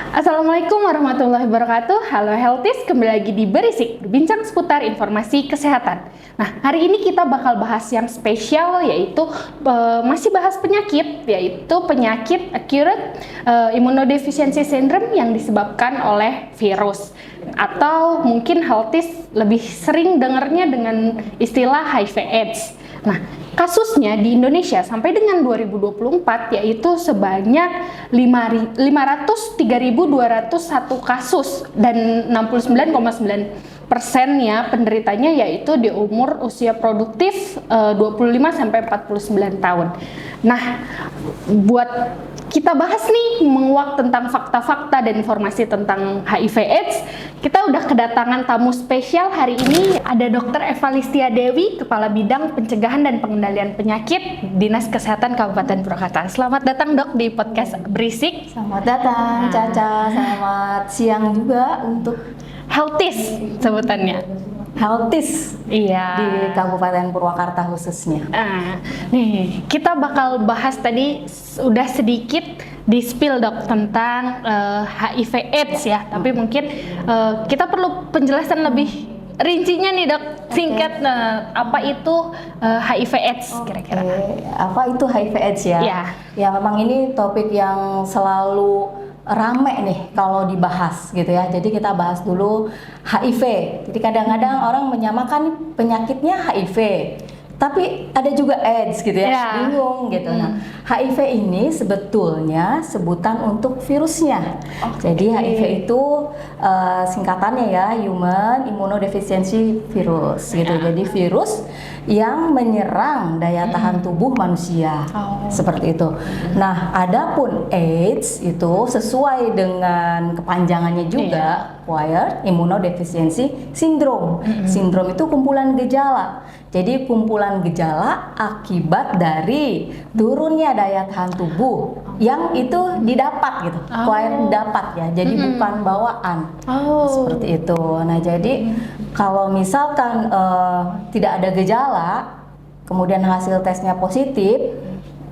Assalamualaikum warahmatullahi wabarakatuh. Halo Healthies, kembali lagi di Berisik, berbincang seputar informasi kesehatan. Nah, hari ini kita bakal bahas yang spesial, yaitu masih bahas penyakit, yaitu penyakit acute immunodeficiency syndrome yang disebabkan oleh virus. Atau mungkin Healthies lebih sering dengarnya dengan istilah HIV/AIDS. Nah, kasusnya di Indonesia sampai dengan 2024 yaitu sebanyak 503.201 kasus dan 69,9%-nya penderitanya yaitu di umur usia produktif 25 sampai 49 tahun. Nah, buat kita bahas nih menguak tentang fakta-fakta dan informasi tentang HIV/AIDS, kita udah kedatangan tamu spesial hari ini. Ada Dr. Eva Listia Dewi, Kepala Bidang Pencegahan dan Pengendalian Penyakit Dinas Kesehatan Kabupaten Purwakarta. Selamat datang Dok di podcast Berisik. Selamat datang Caca, selamat siang juga untuk Healthies sebutannya. Healthies Iya. di Kabupaten Purwakarta khususnya. Nih, kita bakal bahas tadi udah sedikit di spill Dok tentang HIV/AIDS ya, tapi mungkin kita perlu penjelasan lebih rincinya nih Dok, singkat. Apa itu HIV/AIDS kira-kira? Apa itu HIV/AIDS ya? Iya. Ya memang ini topik yang selalu rame nih kalau dibahas gitu ya. Jadi kita bahas dulu HIV. Jadi kadang-kadang orang menyamakan penyakitnya HIV, tapi ada juga AIDS gitu ya, bingung gitu. Nah, HIV ini sebetulnya sebutan untuk virusnya. Jadi HIV itu singkatannya ya, Human Immunodeficiency Virus gitu. Jadi virus yang menyerang daya tahan tubuh manusia, seperti itu. Nah, adapun AIDS itu sesuai dengan kepanjangannya juga, Acquired Immunodeficiency Syndrome. Sindrom itu kumpulan gejala. Jadi kumpulan gejala akibat dari turunnya daya tahan tubuh yang itu didapat gitu, acquired dapat ya. Jadi bukan bawaan. Seperti itu. Nah, jadi kalau misalkan tidak ada gejala, kemudian hasil tesnya positif,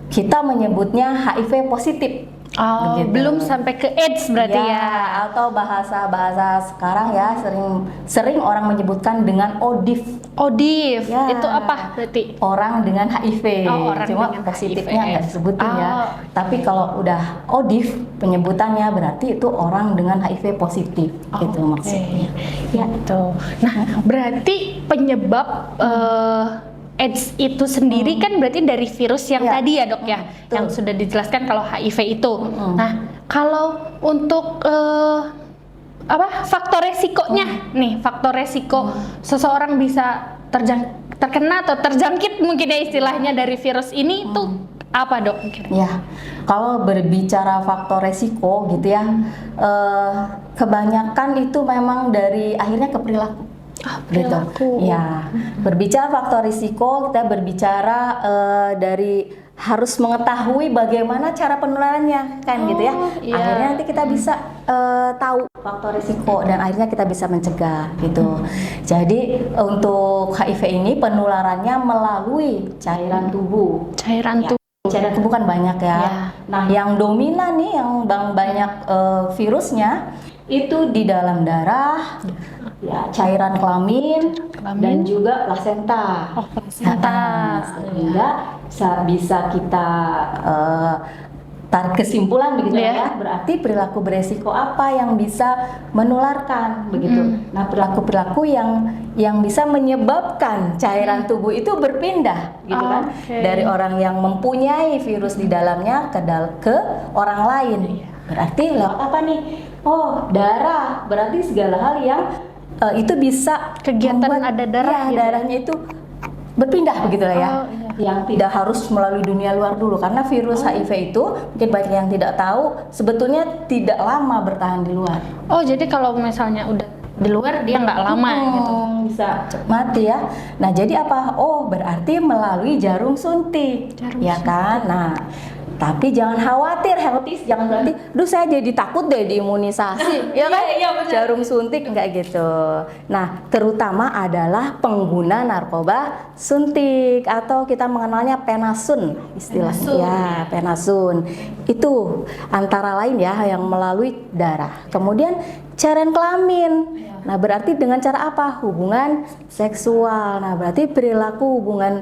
kita menyebutnya HIV positif. Begitu. Belum sampai ke AIDS berarti ya. Atau bahasa sekarang ya sering orang menyebutkan dengan ODIF. ODIF Ya, itu apa berarti? Orang dengan HIV. Orang Cuma dengan positifnya HIV. nggak disebutin ya. Tapi kalau udah ODIF penyebutannya berarti itu orang dengan HIV positif. Gitu maksudnya. Ya itu. Nah, berarti penyebab AIDS itu sendiri kan berarti dari virus yang tadi ya Dok ya, yang sudah dijelaskan kalau HIV itu. Nah, kalau untuk faktor resikonya nih, faktor resiko seseorang bisa terkena atau terjangkit mungkin ya istilahnya dari virus ini itu apa Dok? Ya, kalau berbicara faktor resiko gitu ya, kebanyakan itu memang dari akhirnya ke perilaku. Perilaku. Ya, berbicara faktor risiko, kita berbicara dari harus mengetahui bagaimana cara penularannya, kan gitu ya. Akhirnya nanti kita bisa tahu faktor risiko dan akhirnya kita bisa mencegah gitu. Jadi untuk HIV ini penularannya melalui cairan tubuh. Cairan tubuh. Cairan tubuh kan banyak ya. Nah, yang dominan nih, yang banyak virusnya itu di dalam darah, ya, cairan kelamin dan juga plasenta. Plasenta. Sehingga bisa kita tarik kesimpulan begitu ya. Berarti perilaku beresiko apa yang bisa menularkan begitu. Nah, perilaku-perilaku yang bisa menyebabkan cairan tubuh itu berpindah gitu kan. Dari orang yang mempunyai virus di dalamnya ke orang lain. Berarti lewat apa nih? Oh, darah. Berarti segala hal yang itu bisa kegiatan ada darah, darahnya itu berpindah begitu lah ya. Yang tidak harus melalui dunia luar dulu, karena virus HIV itu mungkin banyak yang tidak tahu sebetulnya tidak lama bertahan di luar. Jadi kalau misalnya udah di luar dia nggak lama gitu, bisa mati ya. Nah, jadi apa? Berarti melalui jarum suntik, ya kan? Nah, Tapi jangan khawatir, healthy jangan berarti, duh saya jadi takut deh diimunisasi, ya kan? Iya, benar. Jarum suntik enggak gitu. Nah, terutama adalah pengguna narkoba suntik atau kita mengenalnya penasun istilahnya. Penasun. Ya, penasun. Itu antara lain ya yang melalui darah. Kemudian cairan kelamin. Nah, berarti dengan cara apa? Hubungan seksual. Nah, berarti perilaku hubungan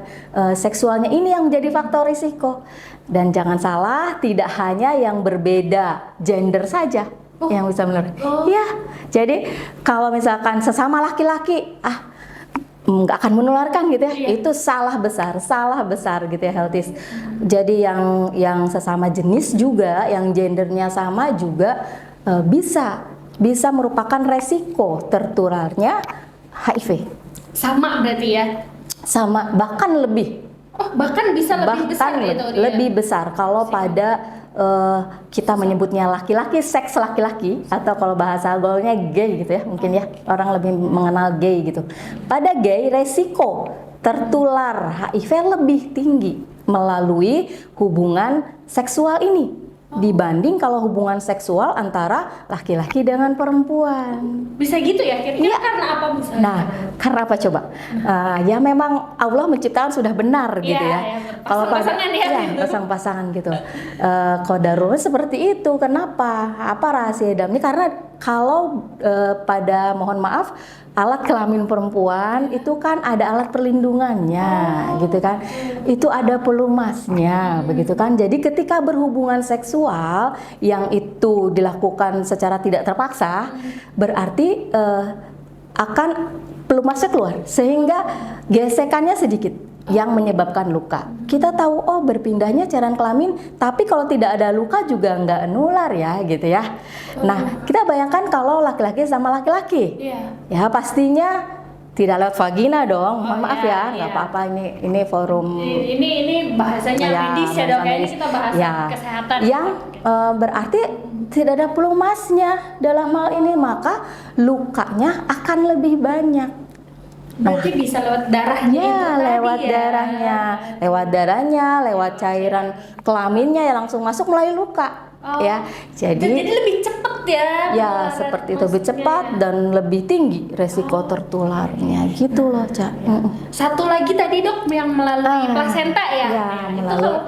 seksualnya ini yang menjadi faktor risiko. Dan jangan salah, tidak hanya yang berbeda gender saja yang bisa menular. Ya, jadi kalau misalkan sesama laki-laki, nggak akan menularkan gitu ya, itu salah besar gitu ya, healthies. Jadi yang sesama jenis juga, yang gendernya sama juga bisa merupakan resiko tertularnya HIV. Sama berarti ya? Sama, bahkan lebih. Oh, bahkan bisa lebih besar itu dia? Lebih besar kalau pada kita menyebutnya laki-laki, seks laki-laki, atau kalau bahasa gaulnya gay gitu ya, mungkin ya orang lebih mengenal gay gitu. Pada gay, resiko tertular HIV lebih tinggi melalui hubungan seksual ini dibanding kalau hubungan seksual antara laki-laki dengan perempuan. Bisa gitu ya? Kira-kira karena apa misalnya? Nah, karena apa coba? Ya memang Allah menciptakan sudah benar gitu ya. Kalau pasangan pasang-pasangan gitu. Qadarullah seperti itu. Kenapa? Apa rahasia dalamnya? Karena kalau pada mohon maaf alat kelamin perempuan itu kan ada alat perlindungannya, gitu kan? Itu ada pelumasnya, begitu kan? Jadi ketika berhubungan seksual yang itu dilakukan secara tidak terpaksa, berarti akan pelumasnya keluar sehingga gesekannya sedikit yang menyebabkan luka. Kita tahu berpindahnya cairan kelamin, tapi kalau tidak ada luka juga nggak nular ya gitu ya. Nah, kita bayangkan kalau laki-laki sama laki-laki, ya pastinya tidak lewat vagina dong. Mohon maaf ya, nggak apa-apa, ini forum. Ini bahasanya medis ya dok. Ini kita bahas kesehatan. Yang berarti tidak ada pelumasnya dalam hal ini, maka lukanya akan lebih banyak. Berarti bisa lewat darahnya lewat darahnya, lewat cairan kelaminnya ya langsung masuk melalui luka. Ya, jadi lebih cepat ya. Ya, seperti itu, lebih cepat dan lebih tinggi resiko tertularnya gitu loh, Cak. Satu lagi tadi dok yang melalui plasenta ya. Ya,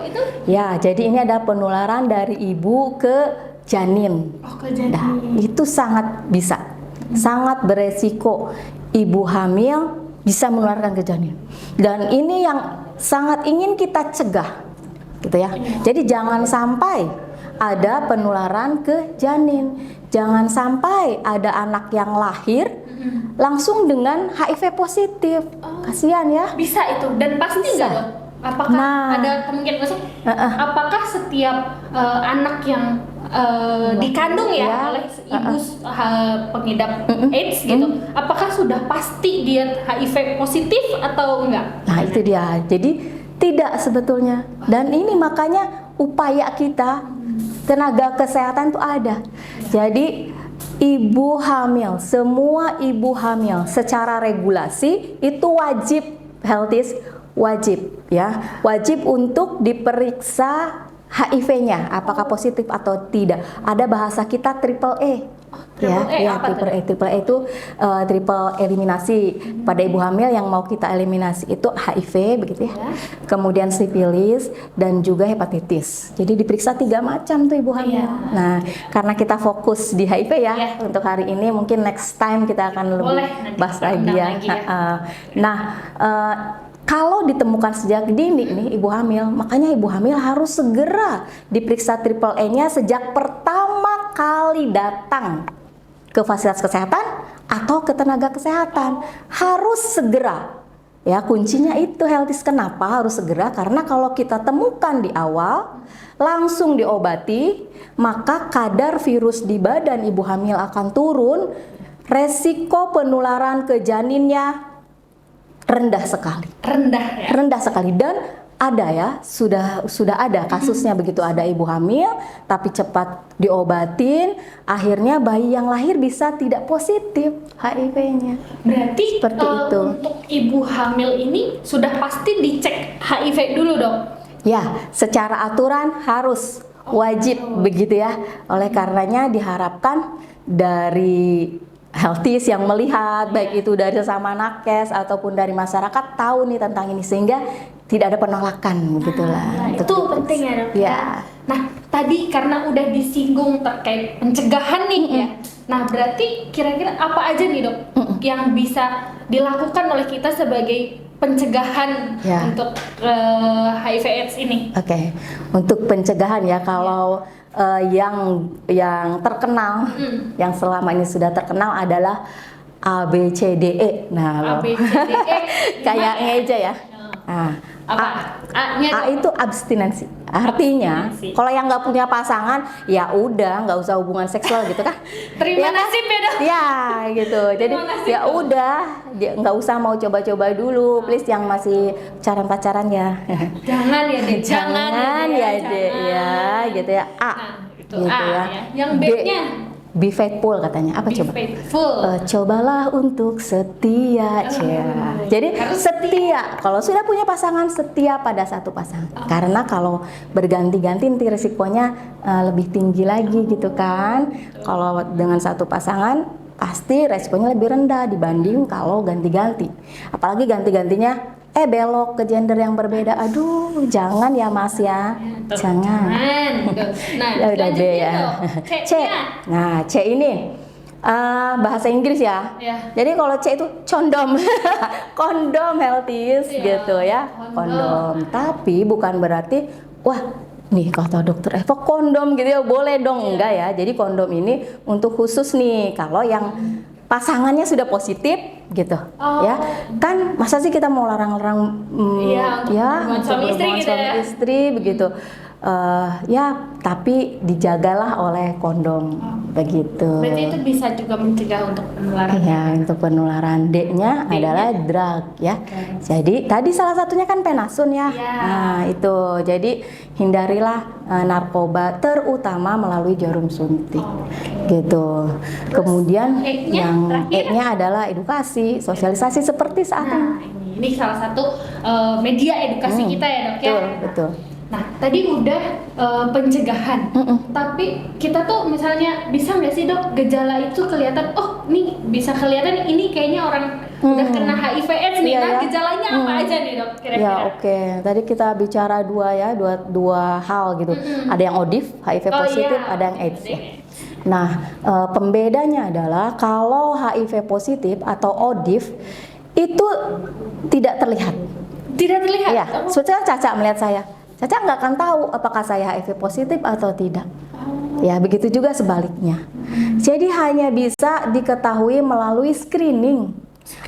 itu. Ya, jadi ini ada penularan dari ibu ke janin. Ke janin. Nah, itu sangat sangat beresiko. Ibu hamil bisa menularkan ke janin, dan ini yang sangat ingin kita cegah gitu ya. Jadi jangan sampai ada penularan ke janin, jangan sampai ada anak yang lahir langsung dengan HIV positif. Kasihan ya. Bisa itu, dan pasti nggak dok? Apakah ada kemungkinan apakah setiap anak yang dikandung oleh ibu pengidap AIDS gitu, apakah sudah pasti dia HIV positif atau enggak? Nah, itu dia. Jadi tidak sebetulnya. Dan ini makanya upaya kita tenaga kesehatan itu ada. Jadi ibu hamil, semua ibu hamil secara regulasi itu wajib, healthies wajib ya, wajib untuk diperiksa HIV-nya apakah positif atau tidak. Ada bahasa kita triple E. Triple E itu triple eliminasi. Pada ibu hamil yang mau kita eliminasi itu HIV begitu ya. Kemudian sifilis dan juga hepatitis. Jadi diperiksa 3 macam tuh ibu hamil. Nah, karena kita fokus di HIV ya untuk hari ini, mungkin next time kita akan lebih bahas lagi ya. Kalau ditemukan sejak dini nih ibu hamil, makanya ibu hamil harus segera diperiksa triple E-nya sejak pertama kali datang ke fasilitas kesehatan atau ke tenaga kesehatan. Harus segera. Ya, kuncinya itu healthies. Kenapa harus segera? Karena kalau kita temukan di awal, langsung diobati, maka kadar virus di badan ibu hamil akan turun, resiko penularan ke janinnya rendah sekali. Rendah sekali. Dan ada ya, sudah ada kasusnya begitu, ada ibu hamil tapi cepat diobatin, akhirnya bayi yang lahir bisa tidak positif HIV-nya. Berarti seperti itu. Untuk ibu hamil ini sudah pasti dicek HIV dulu dok? Ya, secara aturan harus wajib begitu ya. Oleh karenanya diharapkan dari healthies yang melihat baik itu dari sesama nakes ataupun dari masyarakat tahu nih tentang ini sehingga tidak ada penolakan begitulah. Itu penting ya dok. Ya. Nah tadi karena udah disinggung terkait pencegahan nih ya. Nah berarti kira-kira apa aja nih dok yang bisa dilakukan oleh kita sebagai pencegahan untuk HIV/AIDS ini? Oke, untuk pencegahan ya kalau yang terkenal, yang selama ini sudah terkenal adalah ABCDE. Nah, ABCDE kayak ngeja ya. Nah, A itu abstinensi. Artinya, kalau yang nggak punya pasangan, ya udah nggak usah hubungan seksual gitu kan? Terima nasib ya dok. Ya gitu. Jadi ya udah, nggak usah mau coba-coba dulu, please yang masih pacaran ya. Jangan ya dek. Jangan ya dek ya, gitu ya. A, itu gitu A ya. Yang B-nya? Be faithful katanya. Apa coba? Faithful. Cobalah untuk setia, Jadi setia. Kalau sudah punya pasangan, setia pada satu pasangan. Karena kalau berganti-ganti nanti risikonya lebih tinggi lagi gitu kan. Kalau dengan satu pasangan pasti resikonya lebih rendah dibanding kalau ganti-ganti. Apalagi ganti-gantinya belok ke gender yang berbeda. Aduh, jangan ya Mas ya. Jangan. Nah, ya udah B ya. C. Nah, C ini bahasa Inggris ya. Jadi kalau C itu condom. Kondom healthies gitu ya. Kondom. Tapi bukan berarti wah, nih kata dokter Eva kondom gitu ya boleh dong. Enggak ya. Jadi kondom ini untuk khusus nih kalau yang pasangannya sudah positif gitu ya kan masa sih kita mau larang-larang untuk suami istri begitu ya tapi dijagalah oleh kondom begitu. Berarti itu bisa juga mencegah untuk penularan. Ya untuk penularan. D-nya adalah drug ya. Jadi tadi salah satunya kan penasun ya. Nah itu jadi hindarilah narkoba terutama melalui jarum suntik gitu. Kemudian yang E-nya adalah edukasi, sosialisasi seperti saat ini. Ini salah satu media edukasi kita ya dok ya. Betul. Nah tadi udah pencegahan, tapi kita tuh misalnya bisa nggak sih dok gejala itu kelihatan, oh nih bisa kelihatan ini kayaknya orang udah kena HIV/AIDS nih, gejalanya apa aja nih dok kira-kira? Ya oke. Tadi kita bicara dua hal gitu. Ada yang ODIF, HIV positif, ada yang AIDS ya. Nah, pembedanya adalah kalau HIV positif atau ODIF itu tidak terlihat. Tidak terlihat? Iya. Sebetulnya Caca melihat saya. Caca nggak akan tahu apakah saya HIV positif atau tidak. Ya, begitu juga sebaliknya. Jadi hanya bisa diketahui melalui screening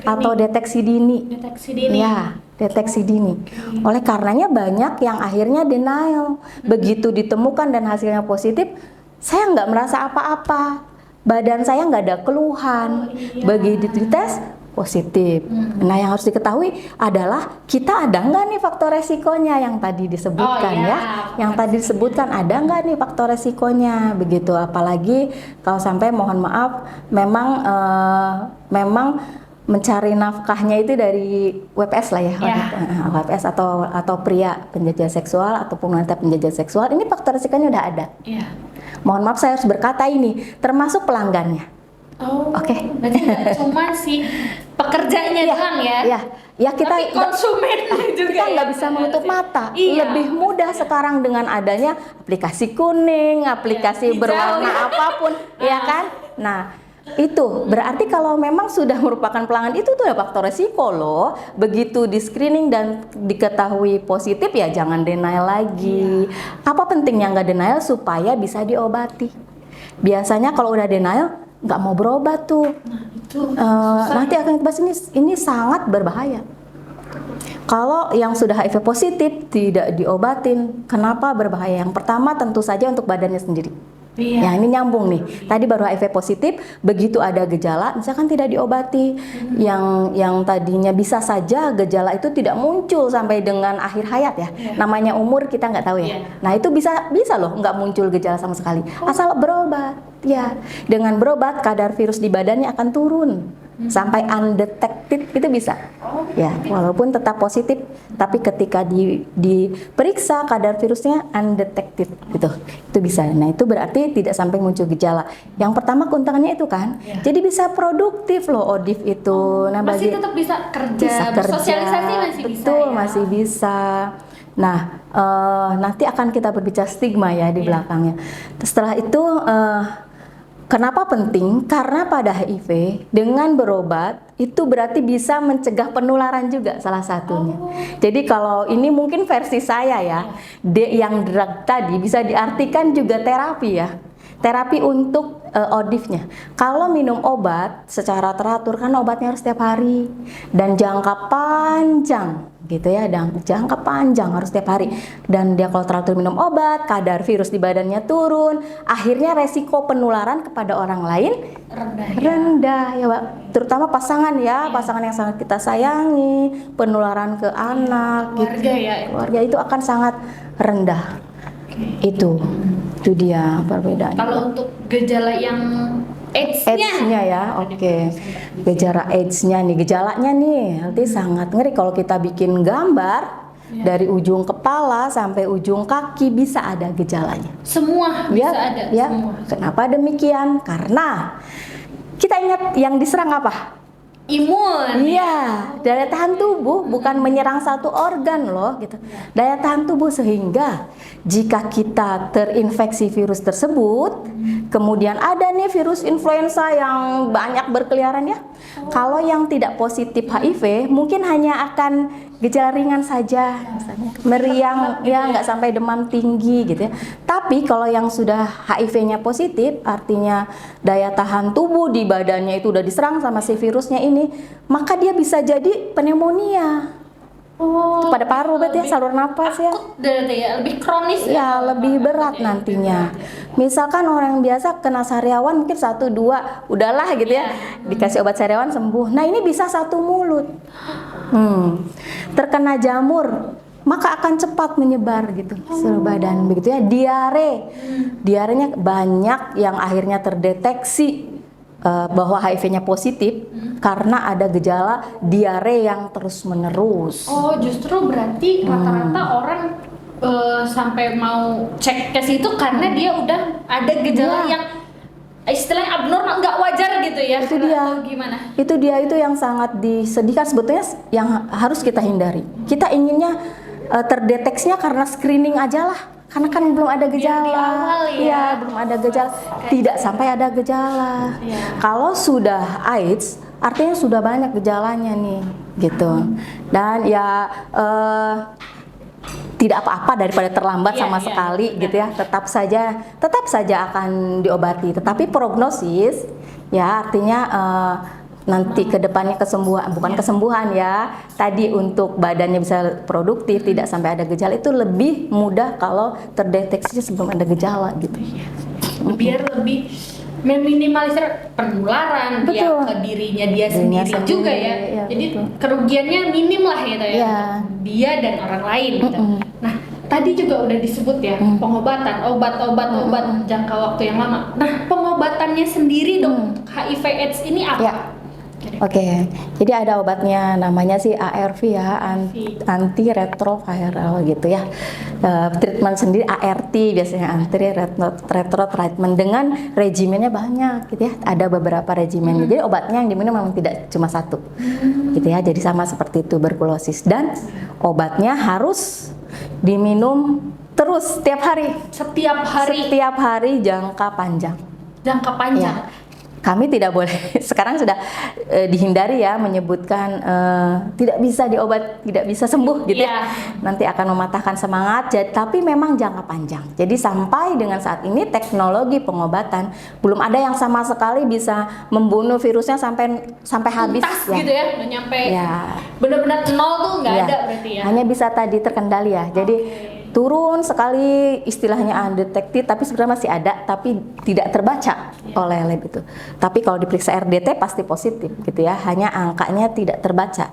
atau deteksi dini. Deteksi dini. Ya, deteksi dini. Oleh karenanya banyak yang akhirnya denial. Begitu ditemukan dan hasilnya positif, saya nggak merasa apa-apa. Badan saya nggak ada keluhan. Begitu dites, positif. Nah, yang harus diketahui adalah kita ada nggak nih faktor resikonya yang tadi disebutkan Yang tadi disebutkan ada nggak nih faktor resikonya begitu. Apalagi kalau sampai mohon maaf memang mencari nafkahnya itu dari WPS lah ya. WPS atau pria penjajah seksual ataupun wanita penjajah seksual. Ini faktor resikonya udah ada. Mohon maaf saya harus berkata ini termasuk pelanggannya. Berarti nggak cuma si pekerjanya doang ya? Ya kita tapi konsumen juga kita nggak bisa menutup mata. Lebih mudah sekarang dengan adanya aplikasi kuning, aplikasi berwarna apapun, ya kan? Nah itu berarti kalau memang sudah merupakan pelanggan itu tuh ada faktor resiko loh. Begitu di screening dan diketahui positif ya jangan denial lagi. Apa pentingnya nggak denial supaya bisa diobati? Biasanya kalau udah denial nggak mau berobat tuh. Nanti akan kita bahas ini sangat berbahaya. Kalau yang sudah HIV positif tidak diobatin, kenapa berbahaya? Yang pertama tentu saja untuk badannya sendiri. Ya ini nyambung nih. Tadi baru HIV positif, begitu ada gejala, misalkan tidak diobati, yang tadinya bisa saja gejala itu tidak muncul sampai dengan akhir hayat ya. Namanya umur kita nggak tahu ya. Nah itu bisa loh nggak muncul gejala sama sekali, asal berobat. Ya, dengan berobat kadar virus di badannya akan turun. sampai undetected itu bisa. Ya, walaupun tetap positif, tapi ketika diperiksa kadar virusnya undetected gitu. Itu bisa. Nah, itu berarti tidak sampai muncul gejala. Yang pertama keuntungannya itu kan. Jadi bisa produktif loh ODIF itu. Nah, masih tetap bisa kerja, bersosialisasi masih bisa. Betul, ya? masih bisa. Nah, nanti akan kita berbicara stigma ya di belakangnya. Setelah itu kenapa penting? Karena pada HIV dengan berobat itu berarti bisa mencegah penularan juga salah satunya. Jadi kalau ini mungkin versi saya ya, yang drug tadi bisa diartikan juga terapi ya. Terapi untuk ODIF-nya. Kalau minum obat secara teratur kan obatnya harus setiap hari dan jangka panjang gitu ya, dan jangka panjang harus setiap hari. Dan dia kalau teratur minum obat, kadar virus di badannya turun, akhirnya resiko penularan kepada orang lain rendah ya, Pak. Terutama pasangan ya, pasangan yang sangat kita sayangi, penularan ke anak, keluarga gitu. ya. Keluarga itu akan sangat rendah. Itu dia perbedaannya. Kalau untuk gejala yang AIDS-nya ya, oke. Gejala AIDS-nya nih, gejalanya nih nanti sangat ngeri kalau kita bikin gambar dari ujung kepala sampai ujung kaki bisa ada gejalanya. Semua bisa ada. Ya. Semua. Kenapa demikian? Karena kita ingat yang diserang apa? Imun. Iya, daya tahan tubuh bukan menyerang satu organ loh gitu. Daya tahan tubuh sehingga jika kita terinfeksi virus tersebut, kemudian ada nih virus influenza yang banyak berkeliaran ya. Kalau yang tidak positif HIV mungkin hanya akan gejala ringan saja, misalnya meriang ya, nggak sampai demam tinggi gitu ya. Tapi kalau yang sudah HIV-nya positif, artinya daya tahan tubuh di badannya itu udah diserang sama si virusnya ini, maka dia bisa jadi pneumonia. Pada paru berarti ya, saluran napas ya. Lebih kronis ya, lebih berat nantinya. Misalkan orang biasa kena sariawan mungkin 1-2 udahlah gitu ya, dikasih obat sariawan sembuh. Nah ini bisa satu mulut. Terkena jamur maka akan cepat menyebar gitu seluruh badan begitu ya. Diarenya banyak yang akhirnya terdeteksi bahwa HIV-nya positif karena ada gejala diare yang terus menerus. Oh, justru berarti rata-rata orang sampai mau cek ke situ karena dia udah ada gejala yang istilahnya abnormal, nggak wajar gitu ya. Itu dia. Gimana? Itu dia, itu yang sangat disedihkan sebetulnya, yang harus kita hindari. Kita inginnya terdeteksinya karena screening aja lah. Karena kan belum ada gejala, di awal ya. Belum ada gejala, tidak sampai ada gejala. Kalau sudah AIDS, artinya sudah banyak gejalanya nih, gitu. Dan ya tidak apa-apa daripada terlambat sama sekali, gitu ya. Tetap saja akan diobati. Tetapi prognosis, ya artinya nanti ke depannya kesembuhan, bukan kesembuhan ya. Tadi untuk badannya bisa produktif, tidak sampai ada gejala, itu lebih mudah kalau terdeteksi sebelum ada gejala gitu. Biar lebih meminimalisir penularan ya ke dirinya dia sendiri juga ya. Jadi kerugiannya minim lah gitu ya. Dia dan orang lain gitu. Nah, tadi juga udah disebut ya, pengobatan, obat jangka waktu yang lama. Nah, pengobatannya sendiri dong HIV AIDS ini apa? Oke, jadi ada obatnya namanya sih ARV ya, antiretroviral gitu ya. Treatment sendiri ART biasanya, anti-retro treatment, dengan regimennya banyak gitu ya. Ada beberapa regimen. Jadi obatnya yang diminum memang tidak cuma satu, gitu ya. Jadi sama seperti tuberkulosis, dan obatnya harus diminum terus setiap hari. Setiap hari jangka panjang. Jangka panjang. Ya. Kami tidak boleh, sekarang sudah dihindari ya menyebutkan tidak bisa diobat, tidak bisa sembuh gitu ya. Nanti akan mematahkan semangat, tapi memang jangka panjang. Jadi sampai dengan saat ini teknologi pengobatan belum ada yang sama sekali bisa membunuh virusnya sampai habis. Tuntas gitu ya, udah nyampe benar-benar nol tuh nggak ada berarti ya. Hanya bisa tadi terkendali ya. Jadi turun sekali, istilahnya undetected, tapi sebenarnya masih ada, tapi tidak terbaca oleh lab itu. Tapi kalau diperiksa RDT pasti positif gitu ya, hanya angkanya tidak terbaca.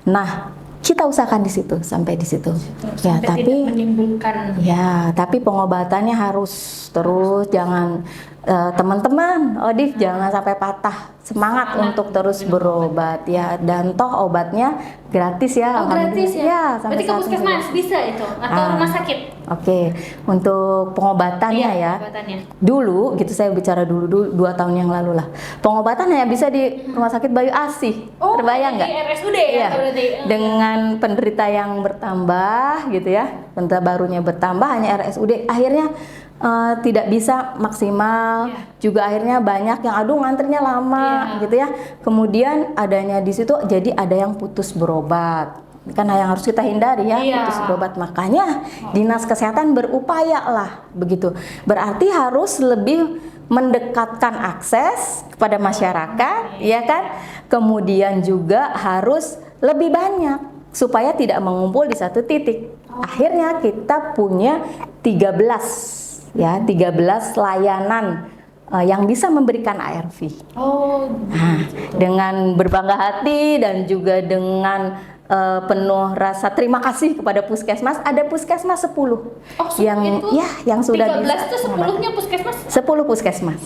Nah, kita usahakan di situ, sampai di situ. Ya, tapi tidak menimbulkan. Ya, tapi pengobatannya harus terus, jangan teman-teman, Odif jangan sampai patah semangat untuk terus berobat ya, dan toh obatnya gratis ya. Oh, gratis ya? Ya, Berarti sampai ke saat ini. puskesmas bisa itu atau rumah sakit? Oke, untuk pengobatannya ya. Pengobatannya. Dulu, gitu saya bicara dulu 2 tahun yang lalu lah. Pengobatan hanya bisa di Rumah Sakit Bayu Asih. Oh, Terbayang nggak? di RSUD ya, Iya. berarti. Dengan penderita yang bertambah gitu ya, penderita barunya bertambah hanya RSUD. Akhirnya tidak bisa maksimal. Iya. Juga akhirnya banyak yang aduh ngantrinya lama Iya. gitu ya. Kemudian adanya di situ jadi ada yang putus berobat. Kan yang harus kita hindari ya, Iya. putus berobat. Makanya Dinas Kesehatan berupaya lah begitu. Berarti harus lebih mendekatkan akses kepada masyarakat, ya kan? Kemudian juga harus lebih banyak supaya tidak mengumpul di satu titik. Akhirnya kita punya 13 layanan yang bisa memberikan ARV. Oh, Nah, dengan berbangga hati dan juga dengan penuh rasa terima kasih kepada puskesmas, ada puskesmas 10 Oh, yang itu yang sudah 13 itu 10-nya puskesmas? 10 puskesmas.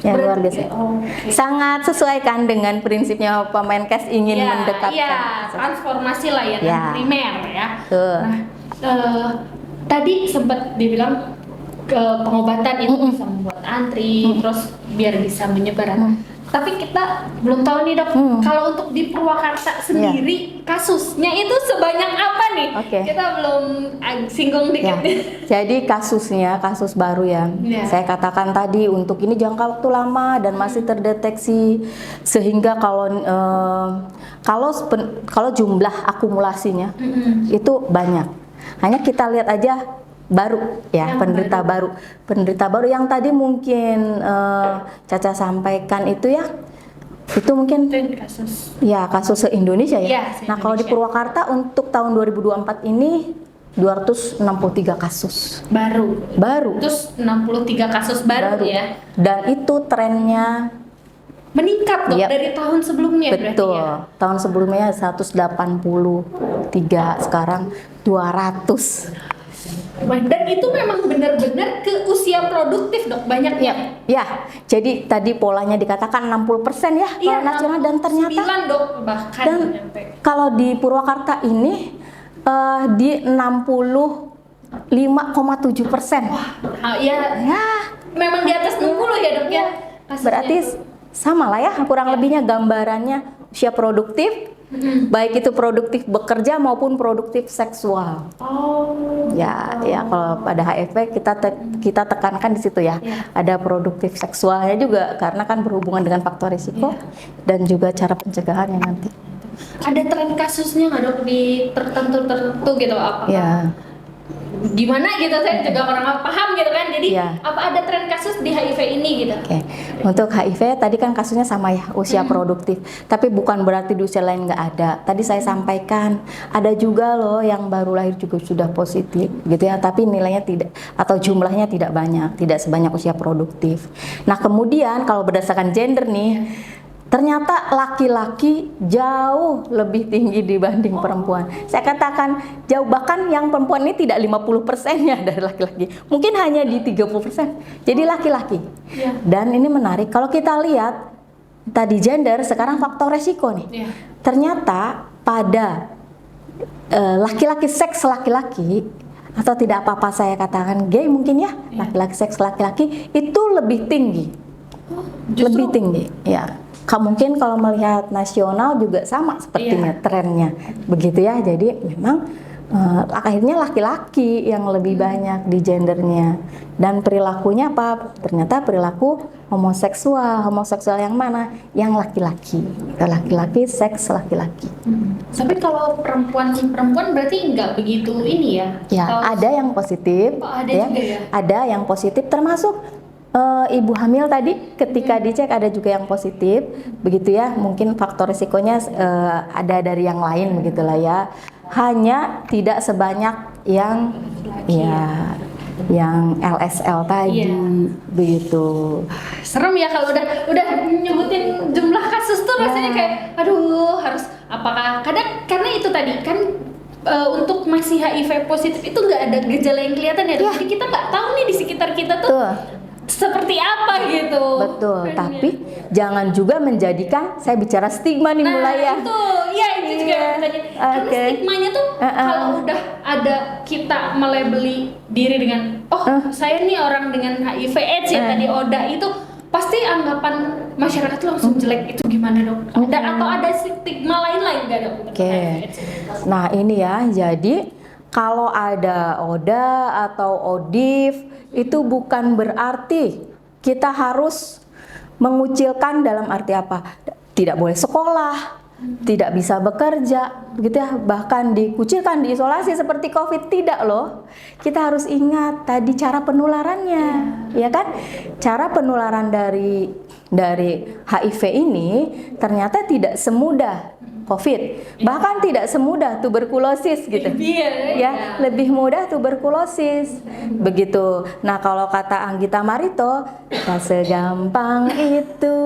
Yang luar biasa. Oke. Sangat sesuai kan dengan prinsipnya Pak Menkes ingin mendekatkan. Iya, transformasi layanan Ya. primer ya. Tuh. Nah, tadi sempat dibilang ke pengobatan itu bisa membuat antri, terus biar bisa menyebar. Tapi kita belum tahu nih dok, kalau untuk di Purwakarta sendiri kasusnya itu sebanyak apa nih? Oke. Kita belum singgung Ya, dikit. jadi kasus baru ya. Ya. Saya katakan tadi untuk ini jangka waktu lama dan masih terdeteksi sehingga kalau jumlah akumulasinya itu banyak. Hanya kita lihat aja baru ya, Yang penderita baru yang tadi mungkin Caca sampaikan itu ya. Itu mungkin Itu kasus ya kasus se-Indonesia ya. Iya, Nah, kalau di se-Indonesia. Purwakarta untuk tahun 2024 ini 263 kasus baru. terus 63 kasus baru ya. Dan itu trennya Meningkat dok Yap. dari tahun sebelumnya betul. berarti ya. Tahun sebelumnya 183, sekarang 200. Dan itu memang benar-benar ke usia produktif dok banyaknya. Ya, jadi tadi polanya dikatakan 60% ya Iya, kalau nasional, dan ternyata 9 dok bahkan dan nyampe. kalau di Purwakarta ini di 65,7%. Ya, Ya, memang di atas 60 ya dok ya. kasusnya berarti itu. sama lah ya kurang lebihnya gambarannya usia produktif, baik itu produktif bekerja maupun produktif seksual. Oh. Ya, kalau pada HIV kita tekankan di situ ya. Ya. Ada produktif seksualnya juga karena kan berhubungan dengan faktor risiko dan juga cara pencegahannya nanti. Ada tren kasusnya nggak dok di tertentu gitu apa? Ya. Gimana gitu, saya juga kurang paham gitu kan. Jadi Ya. apa ada tren kasus di HIV ini gitu? Oke, untuk HIV tadi kan kasusnya sama ya, usia produktif. Tapi bukan berarti di usia lain nggak ada. Tadi saya sampaikan, ada juga loh yang baru lahir juga sudah positif gitu ya, tapi nilainya tidak atau jumlahnya tidak banyak, tidak sebanyak usia produktif. Nah kemudian kalau berdasarkan gender nih, ternyata laki-laki jauh lebih tinggi dibanding perempuan. Saya katakan jauh, bahkan yang perempuan ini tidak 50%-nya dari laki-laki. Mungkin hanya di 30%. Jadi laki-laki. Ya. Dan ini menarik, kalau kita lihat tadi gender, sekarang faktor resiko nih. Ya. Ternyata pada laki-laki, seks laki-laki, atau tidak apa-apa saya katakan gay mungkin ya, laki-laki seks laki-laki itu lebih tinggi. Lebih tinggi, ya. Mungkin kalau melihat nasional juga sama sepertinya trennya, begitu ya. Jadi memang akhirnya laki-laki yang lebih banyak di gendernya, dan perilakunya apa? Ternyata perilaku homoseksual yang mana? Yang laki-laki, seks laki-laki. Tapi kalau perempuan berarti nggak begitu ini ya? Ya, ada yang positif, Oh, ada juga ya? Ada yang positif, termasuk ibu hamil tadi ketika dicek ada juga yang positif, begitu ya. Mungkin faktor risikonya ada dari yang lain, begitulah ya. Hanya tidak sebanyak yang yang LSL tadi, begitu. Serem ya kalau udah nyebutin jumlah kasus tuh rasanya kayak aduh, harus apakah karena itu tadi kan untuk masih HIV positif itu nggak ada gejala yang kelihatan ya, Dok. Jadi kita nggak tahu nih di sekitar kita tuh seperti apa gitu. Betul, Keren tapi ya. jangan juga menjadikan, saya bicara stigma nih mulai ya. Itu juga Iya, yang bertanya. Karena oke. stigmanya tuh kalau udah ada kita melabeli diri dengan saya nih orang dengan HIV/AIDS ya tadi ODA itu pasti anggapan masyarakat tuh langsung jelek. Itu gimana dok? Atau ada stigma lain nggak dok? Oke. Nah ini ya, jadi kalau ada ODA atau ODIF itu bukan berarti kita harus mengucilkan dalam arti apa? Tidak boleh sekolah, tidak bisa bekerja, begitu ya, bahkan dikucilkan, diisolasi seperti COVID, tidak loh. Kita harus ingat tadi cara penularannya, ya kan? Cara penularan dari HIV ini ternyata tidak semudah COVID, bahkan tidak semudah tuberkulosis gitu. Ya, lebih mudah tuberkulosis. Begitu. Nah, kalau kata Anggita Marito, tak segampang itu.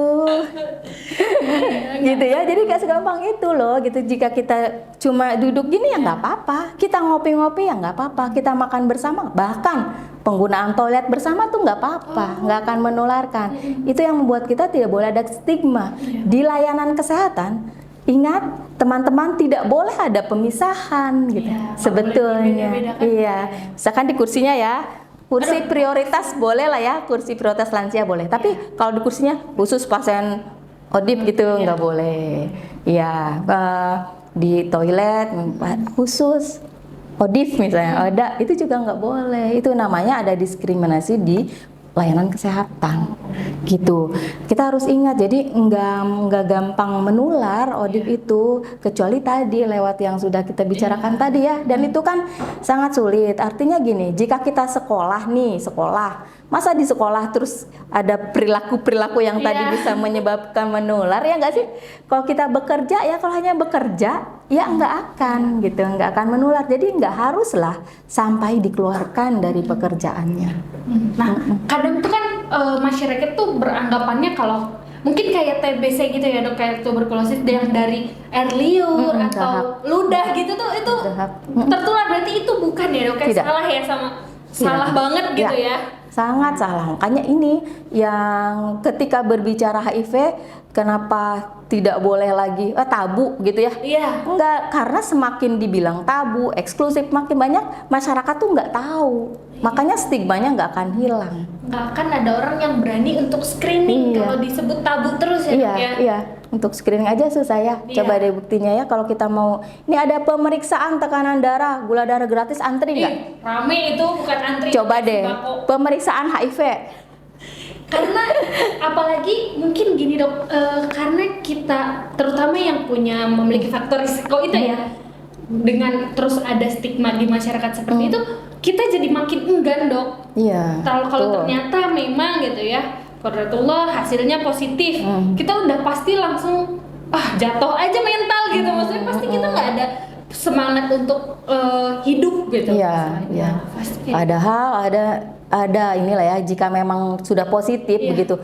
Gitu ya. Jadi gak segampang itu loh gitu. Jika kita cuma duduk gini ya nggak apa-apa. Kita ngopi-ngopi ya nggak apa-apa. Kita makan bersama, bahkan penggunaan toilet bersama tuh nggak apa-apa, nggak akan menularkan. Itu yang membuat kita tidak boleh ada stigma di layanan kesehatan. Ingat, teman-teman, tidak boleh ada pemisahan gitu. Sebetulnya. Iya. Misalkan di kursinya ya, kursi prioritas boleh lah ya, kursi prioritas lansia boleh. Tapi kalau di kursinya khusus pasien ODIP gitu nggak boleh. Iya, di toilet khusus ODIF misalnya, ada itu juga nggak boleh. Itu namanya ada diskriminasi di layanan kesehatan gitu. Kita harus ingat, jadi nggak gampang menular ODIF itu, kecuali tadi lewat yang sudah kita bicarakan tadi ya. Dan itu kan sangat sulit. Artinya gini, jika kita sekolah, masa di sekolah terus ada perilaku-perilaku yang tadi bisa menyebabkan menular, ya nggak sih? Kalau kita bekerja ya, kalau hanya bekerja ya nggak akan gitu, nggak akan menular. Jadi nggak haruslah sampai dikeluarkan dari pekerjaannya. Nah, kadang tuh kan masyarakat tuh beranggapannya kalau mungkin kayak TBC gitu ya dok, kayak tuberkulosis yang dari air liur atau ludah gitu tuh itu tertular, berarti itu bukan ya dok? Kayak salah ya, salah banget gitu ya. Sangat salah. Makanya ini yang ketika berbicara HIV, kenapa tidak boleh lagi tabu gitu ya? Iya. Enggak, karena semakin dibilang tabu, eksklusif, makin banyak masyarakat tuh nggak tahu. Makanya stigmanya nggak akan hilang. Nggak akan ada orang yang berani untuk screening kalau disebut tabu terus ya dok ya? Iya. Untuk screening aja susah ya. Coba deh buktinya ya, kalau kita mau, ini ada pemeriksaan tekanan darah, gula darah gratis, antri nggak? Rame itu, bukan antri. Coba deh, pemeriksaan HIV. Karena apalagi mungkin gini dok, karena kita terutama yang memiliki faktor risiko itu ya, dengan terus ada stigma di masyarakat seperti itu, kita jadi makin enggan dok. Iya. Kalau ternyata memang gitu ya, kodratullah hasilnya positif, kita udah pasti langsung jatuh aja mental gitu. Maksudnya pasti kita nggak ada semangat untuk hidup gitu. Iya. Padahal ada inilah ya, jika memang sudah positif begitu,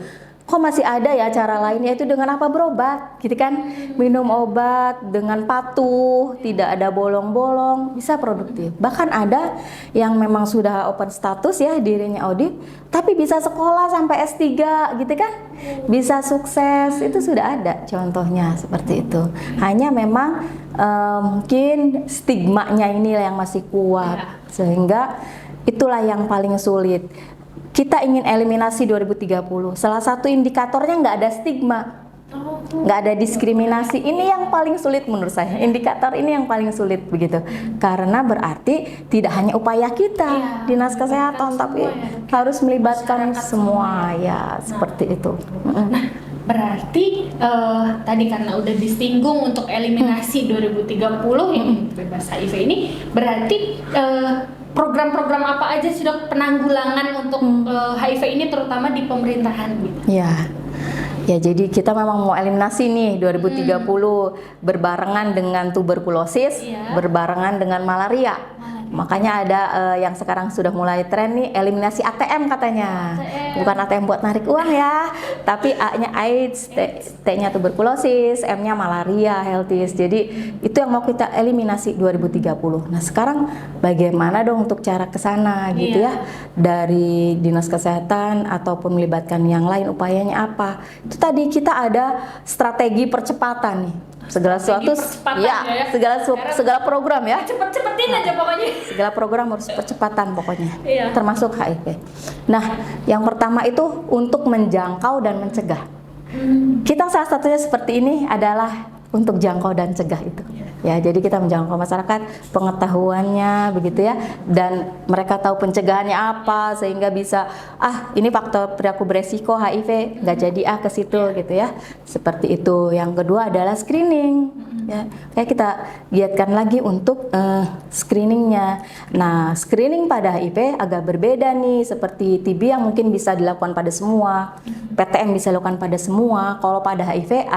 kok masih ada ya cara lain, yaitu dengan apa? Berobat gitu kan, minum obat dengan patuh, tidak ada bolong-bolong, bisa produktif. Bahkan ada yang memang sudah open status ya dirinya ODIF, tapi bisa sekolah sampai S3 gitu kan, bisa sukses. Itu sudah ada contohnya seperti itu. Hanya memang mungkin stigmanya inilah yang masih kuat, sehingga itulah yang paling sulit. Kita ingin eliminasi 2030. Salah satu indikatornya nggak ada stigma, nggak ada diskriminasi. Ini yang paling sulit menurut saya. Indikator ini yang paling sulit begitu. Karena berarti tidak hanya upaya kita, dinas kesehatan, tapi harus melibatkan semua ya, seperti itu. Nah, berarti tadi karena udah disinggung untuk eliminasi 2030 yang bebas HIV ini, berarti program-program apa aja sih dok penanggulangan untuk HIV ini terutama di pemerintahan gitu? Ya, jadi kita memang mau eliminasi nih 2030 berbarengan dengan tuberkulosis, berbarengan dengan malaria. Makanya ada yang sekarang sudah mulai tren nih, eliminasi ATM katanya. Bukan ATM buat narik uang ya, tapi A-nya AIDS, T-nya tuberkulosis, M-nya malaria, healthies. Jadi itu yang mau kita eliminasi 2030. Nah sekarang bagaimana dong untuk cara ke sana gitu ya, dari dinas kesehatan ataupun melibatkan yang lain, upayanya apa? Itu tadi kita ada strategi percepatan nih. Segala sesuatu ya, segala program ya. Cepet-cepetin aja pokoknya. Segala program harus percepatan pokoknya. Iya. Termasuk HIV. Nah, yang pertama itu untuk menjangkau dan mencegah. Kita salah satunya seperti ini adalah untuk jangkau dan cegah itu. Ya, jadi kita menjangkau masyarakat, pengetahuannya begitu ya, dan mereka tahu pencegahannya apa sehingga bisa ini faktor perilaku beresiko HIV, nggak jadi ke situ gitu ya. Seperti itu. Yang kedua adalah screening. Ya, kayak kita giatkan lagi untuk screeningnya. Nah, screening pada HIV agak berbeda nih, seperti TB yang mungkin bisa dilakukan pada semua, PTM bisa dilakukan pada semua. Kalau pada HIV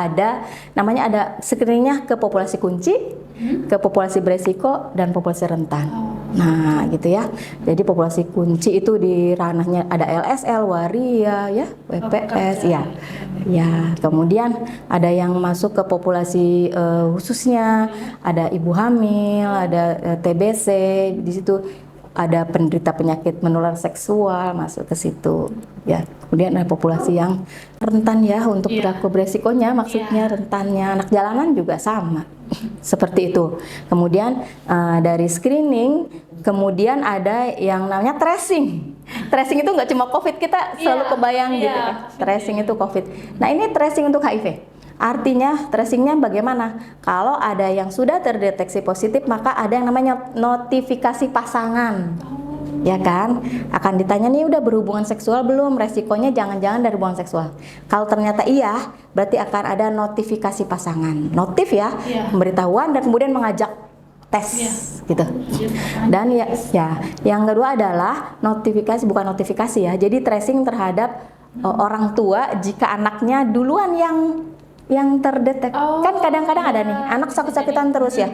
namanya ada screeningnya ke populasi kunci, ke populasi beresiko dan populasi rentan. Nah, gitu ya. Jadi populasi kunci itu di ranahnya ada LSL, waria, ya, WPS, ya. Ya, kemudian ada yang masuk ke populasi khususnya, ada ibu hamil, ada TBC, di situ ada penderita penyakit menular seksual masuk ke situ. Ya, kemudian ada populasi yang rentan ya untuk perilaku beresikonya, maksudnya rentannya anak jalanan juga sama. Seperti itu. Kemudian dari screening, kemudian ada yang namanya tracing. Tracing itu nggak cuma COVID, kita selalu kebayang gitu kan. Tracing itu COVID. Nah, ini tracing untuk HIV. Artinya tracingnya bagaimana? Kalau ada yang sudah terdeteksi positif, maka ada yang namanya notifikasi pasangan. Ya kan? Akan ditanya nih, udah berhubungan seksual belum? Resikonya jangan-jangan dari hubungan seksual. Kalau ternyata iya, berarti akan ada notifikasi pasangan. Notif ya, pemberitahuan dan kemudian mengajak tes gitu. Dan ya, yang kedua adalah notifikasi, bukan notifikasi ya. Jadi tracing terhadap orang tua jika anaknya duluan yang terdetek. Kan kadang-kadang ada nih anak sakit-sakitan terus ya,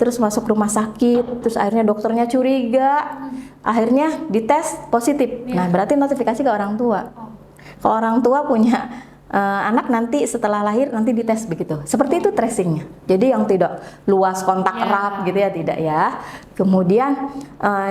terus masuk rumah sakit, terus akhirnya dokternya curiga, akhirnya dites positif. Nah, berarti notifikasi ke orang tua. Kalau orang tua punya anak nanti setelah lahir nanti dites begitu. Seperti itu tracingnya. Jadi yang tidak luas kontak erat gitu ya, tidak ya. Kemudian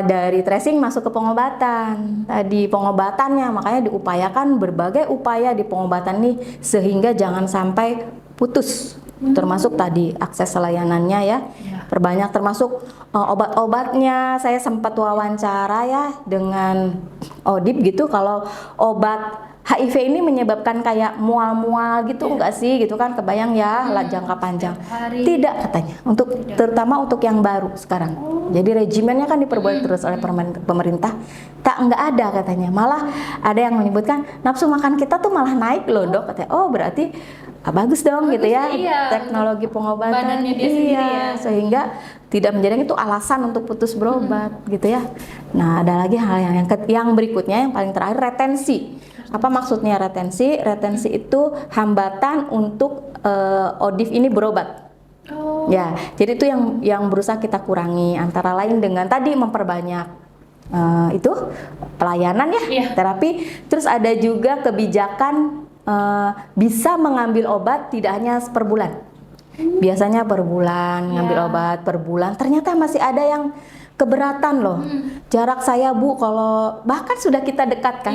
dari tracing masuk ke pengobatan. Tadi pengobatannya, makanya diupayakan berbagai upaya di pengobatan nih sehingga jangan sampai putus. Termasuk tadi akses layanannya ya. Perbanyak, termasuk obat-obatnya. Saya sempat wawancara ya dengan Odip gitu, kalau obat HIV ini menyebabkan kayak mual-mual gitu enggak sih gitu kan, kebayang ya lah jangka panjang. Tidak katanya, terutama untuk yang baru sekarang. Jadi regimennya kan diperbolehkan terus oleh pemerintah. Enggak ada katanya. Malah ada yang menyebutkan nafsu makan kita tuh malah naik loh dok katanya. Oh berarti bagus dong gitu ya, teknologi pengobatan sehingga tidak menjadi itu alasan untuk putus berobat gitu ya. Nah, ada lagi hal yang berikutnya yang paling terakhir, retensi. Apa maksudnya retensi? Retensi itu hambatan untuk ODIF ini berobat. Ya, jadi itu yang berusaha kita kurangi, antara lain dengan tadi memperbanyak itu pelayanan ya, terapi. Terus ada juga kebijakan bisa mengambil obat tidak hanya per bulan. Biasanya per bulan ngambil obat per bulan. Ternyata masih ada yang keberatan loh. Jarak saya Bu, kalau bahkan sudah kita dekatkan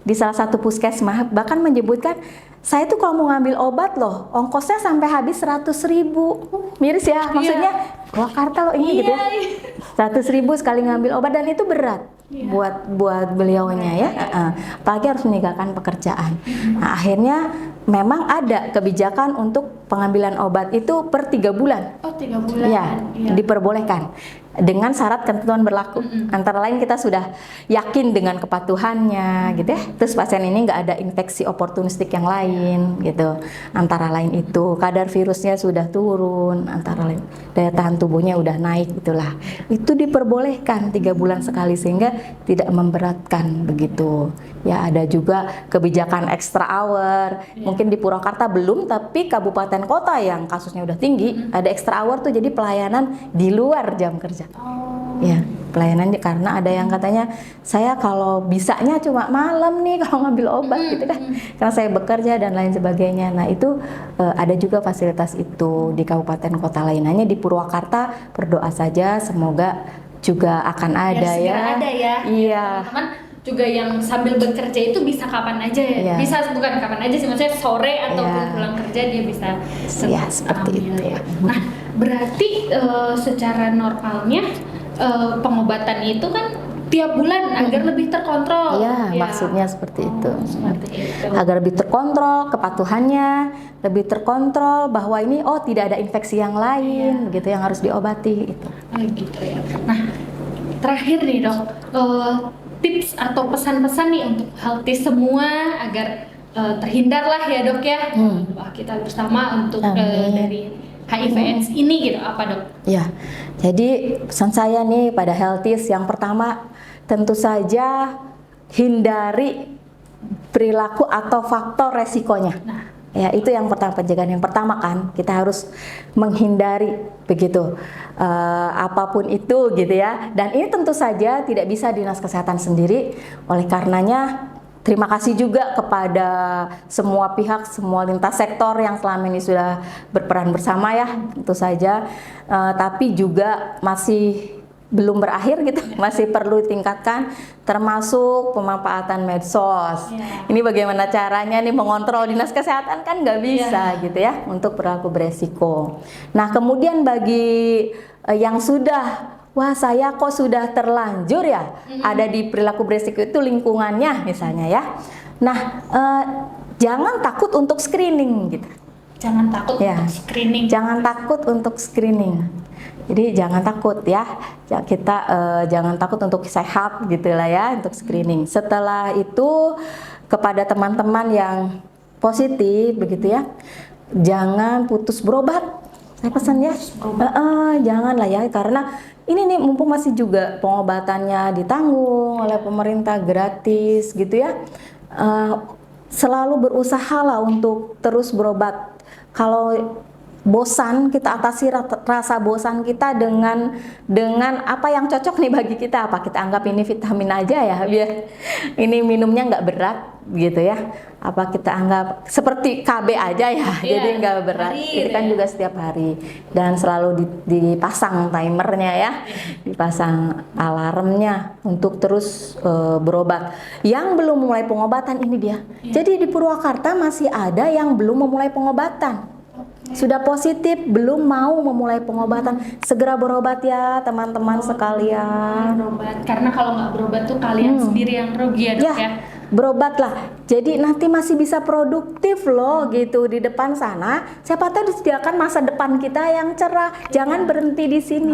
di salah satu puskesmas, bahkan menyebutkan saya tuh kalau mau ngambil obat loh, ongkosnya sampai habis 100.000. Miris ya, maksudnya Purwakarta loh ini gitu ya. 100.000 sekali ngambil obat, dan itu berat buat beliaunya ya. Apalagi harus meninggalkan pekerjaan. Nah, akhirnya memang ada kebijakan untuk pengambilan obat itu per 3 bulan. Oh, 3 bulan. Ya, diperbolehkan dengan syarat ketentuan berlaku. Antara lain kita sudah yakin dengan kepatuhannya gitu ya. Terus pasien ini nggak ada infeksi oportunistik yang lain gitu. Antara lain itu kadar virusnya sudah turun, antara lain daya tahan tubuhnya udah naik gitulah. Itu diperbolehkan 3 bulan sekali sehingga tidak memberatkan begitu. Ya, ada juga kebijakan extra hour. Mungkin di Purwakarta belum, tapi kabupaten kota yang kasusnya udah tinggi ada extra hour tuh, jadi pelayanan di luar jam kerja. Ya, pelayanan karena ada yang katanya saya kalau bisanya cuma malam nih kalau ngambil obat gitu kan, karena saya bekerja dan lain sebagainya. Nah itu ada juga fasilitas itu di kabupaten kota lain. Hanya di Purwakarta berdoa saja semoga juga akan ada ya. Ada ya. Iya. Teman-teman juga yang sambil bekerja itu bisa kapan aja ya. Iya. Bisa bukan kapan aja sih, maksudnya sore ataupun Iya. pulang kerja dia bisa Iya, seperti ambil itu. ya. Nah, berarti secara normalnya pengobatan itu kan tiap bulan agar lebih terkontrol. Iya, Ya. maksudnya seperti itu. Seperti itu. Agar lebih terkontrol kepatuhannya, lebih terkontrol bahwa ini tidak ada infeksi yang lain gitu yang harus diobati itu. Oh, gitu ya. Nah, terakhir nih dok, tips atau pesan-pesan nih untuk healthy semua agar terhindar lah ya dok ya. Wah, kita bersama untuk Amin. dari HIV/AIDS ini gitu, apa dok? Ya, jadi pesan saya nih pada healthies yang pertama tentu saja hindari perilaku atau faktor resikonya. Nah, Ya, itu yang pertama, pencegahan yang pertama kan, kita harus menghindari begitu apapun itu gitu ya. Dan ini tentu saja tidak bisa dinas kesehatan sendiri. Oleh karenanya terima kasih juga kepada semua pihak, semua lintas sektor yang selama ini sudah berperan bersama ya, tentu saja. Tapi juga masih belum berakhir gitu, masih perlu ditingkatkan, termasuk pemanfaatan medsos. Ini bagaimana caranya nih mengontrol dinas kesehatan kan nggak bisa gitu ya untuk perilaku beresiko. Nah kemudian bagi yang sudah wah saya kok sudah terlanjur ya ada di perilaku beresiko itu lingkungannya misalnya ya. Nah jangan takut untuk screening gitu. jangan takut Ya. untuk screening. Jangan takut untuk screening. Jadi jangan takut ya, kita jangan takut untuk sehat gitu lah ya untuk screening. Setelah itu kepada teman-teman yang positif begitu ya, jangan putus berobat. Saya pesan ya, jangan lah ya karena ini nih mumpung masih juga pengobatannya ditanggung oleh pemerintah gratis gitu ya. Selalu berusaha lah untuk terus berobat. Kalau bosan, kita atasi rasa bosan kita dengan apa yang cocok nih bagi kita. Apa kita anggap ini vitamin aja ya, biar ini minumnya nggak berat gitu ya. Apa kita anggap seperti KB aja ya, jadi nggak berat. Itu kan juga setiap hari dan selalu dipasang timernya ya, dipasang alarmnya untuk terus berobat. Yang belum mulai pengobatan ini dia. Jadi di Purwakarta masih ada yang belum memulai pengobatan. Sudah positif belum mau memulai pengobatan, segera berobat ya teman-teman sekalian. Berobat, karena kalau nggak berobat tuh kalian sendiri yang rugi ya dok ya. Berobatlah. Jadi nanti masih bisa produktif loh gitu di depan sana. Siapa tahu disediakan masa depan kita yang cerah. Jangan berhenti di sini.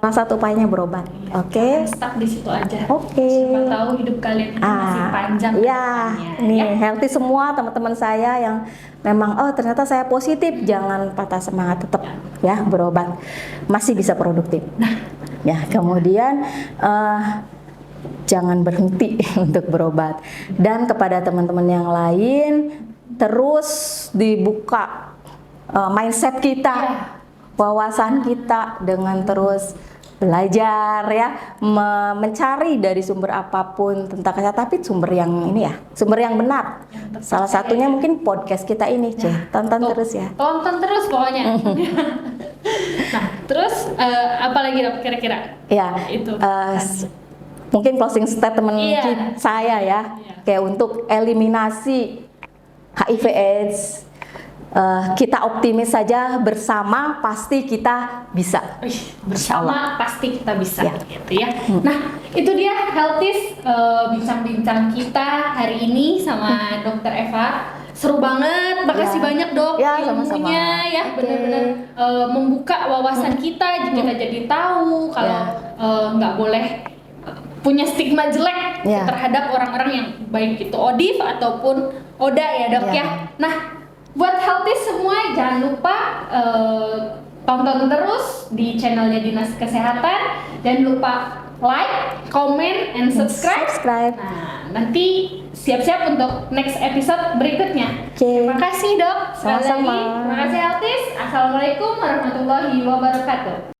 Salah satu upayanya berobat. Oke. Stuck di situ aja. Oke. Siapa tahu hidup kalian ini masih panjang. Ya, depannya, nih ya. healthy semua teman-teman saya yang memang ternyata saya positif, jangan patah semangat, tetap ya berobat, masih bisa produktif. Ya kemudian jangan berhenti untuk berobat, dan kepada teman-teman yang lain terus dibuka mindset kita, wawasan kita dengan terus belajar ya, mencari dari sumber apapun tentang kesehatan, tapi sumber yang ini ya, sumber yang benar. Salah satunya mungkin podcast kita ini, tonton terus ya. Tonton terus pokoknya. Nah, terus apa lagi dok kira-kira? Ya, Itu. mungkin closing statement saya ya, kayak untuk eliminasi HIV/AIDS. Kita optimis saja, bersama pasti kita bisa. Bersama pasti kita bisa gitu ya. Nah, itu dia healthies bincang-bincang kita hari ini sama Dokter Eva. Seru banget, makasih banyak dok ilmunya ya, benar-benar membuka wawasan kita. Kita jadi tahu kalau nggak boleh punya stigma jelek terhadap orang-orang yang baik itu ODIF ataupun ODA ya dok ya. Nah, buat healthy semua jangan lupa tonton terus di channelnya Dinas Kesehatan. Jangan lupa like, comment, and subscribe. Nah, nanti siap-siap untuk next episode berikutnya. Terima kasih dok. Sekali lagi, terima kasih healthies. Assalamualaikum warahmatullahi wabarakatuh.